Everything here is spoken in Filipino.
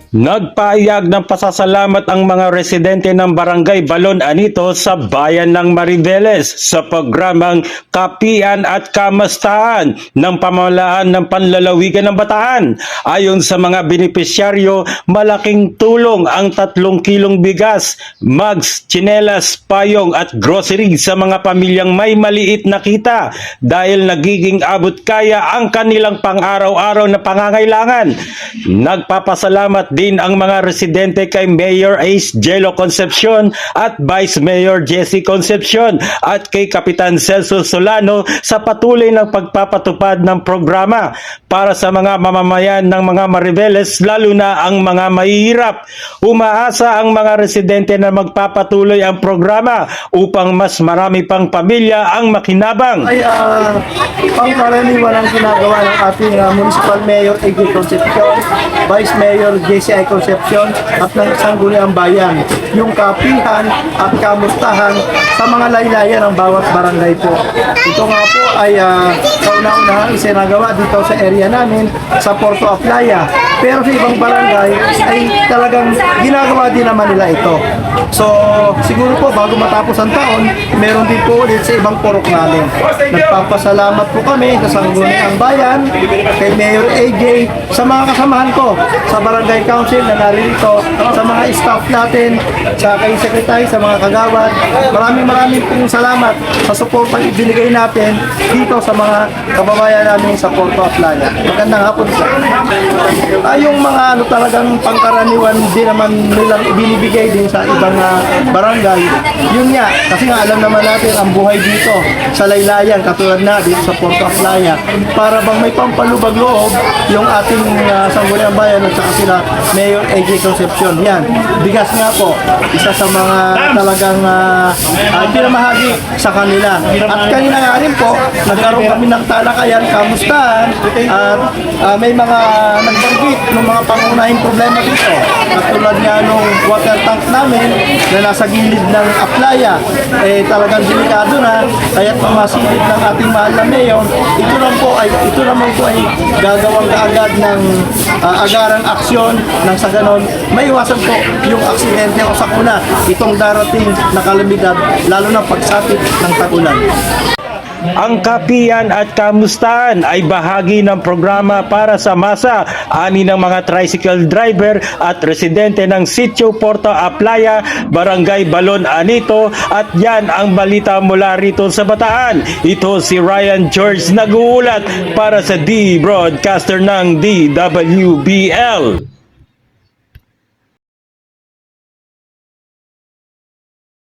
Nagpaayag ng pasasalamat ang mga residente ng Barangay Balon Anito sa bayan ng Mariveles sa programang Kapian at Kamustahan ng pamahalaan ng panlalawigan ng Bataan. Ayon sa mga benepisyaryo, malaking tulong ang 3 kilong bigas, mugs, tsinelas, payong at grocery sa mga pamilyang may maliit na kita dahil nagiging abot kaya ang kanilang pang-araw-araw na pangangailangan. Nagpapasalamat din ang mga residente kay Mayor Ace Jello Concepcion at Vice Mayor Jessie Concepcion at kay Kapitan Celso Solano sa patuloy ng pagpapatupad ng programa para sa mga mamamayan ng mga Mariveles, lalo na ang mga mahihirap. Umaasa ang mga residente na magpapatuloy ang programa upang mas marami pang pamilya ang makinabang. Pangkaraniwan ang ginagawa ng ating Municipal Mayor A.G. Concepcion, Vice Mayor J.C.I. Concepcion at ng Sangguniang Bayan, yung kapihan at kamustahan sa mga laylayan ng bawat barangay po. Ito nga po ay kauna-unahang isinagawa dito sa area namin sa Porto Aplaya, pero sa ibang barangay ay talagang ginagawa din naman nila ito. So siguro po bago matapos ang taon, meron din po ulit sa ibang purok namin. Nagpapasalamat po kami sa Sangguniang Bayan, kay Mayor AJ, sa mga kasamahan ko sa Barangay Council na naririto, sa mga staff natin, sa kay Secretary, sa mga kagawad. Maraming pong salamat sa suportang ibinigay natin dito sa mga kababayan namin sa Porto Aplaya. Magandang hapon sa yung mga talagang pangkaraniwan din naman nilang ibinibigay din sa ibang barangay. Yun nga, kasi nga alam naman natin ang buhay dito sa laylayan, katulad na dito sa Porto Aplaya, para bang may pampalubag loob yung ating Sangguniang Bayan at saka sila Mayor A.J. Concepcion. Yan, bigas nga po, isa sa mga talagang pinamahagi sa kanila. At kanina nga rin po, nagkaroon kami ng talakayan, kamustahan, at may mga nagbanggit ng mga pangunahing problema dito. Katulad nga nung water tank namin na nasa gilid ng Aplaya, talagang delikado na, kaya masilip ng ating mahal na mayor. Ito naman po ay gagawang kaagad ng agarang aksyon nang sa ganon maiwasan po yung aksidente o sakuna itong darating na kalamidad, lalo na pagsapit ng tag-ulan. Ang Kapian at Kamustahan ay bahagi ng programa para sa masa ani ng mga tricycle driver at residente ng Sitio Porto Aplaya, Barangay Balon Anito, at yan ang balita mula rito sa Bataan. Ito si Ryan George nag-uulat para sa D Broadcaster ng DWBL.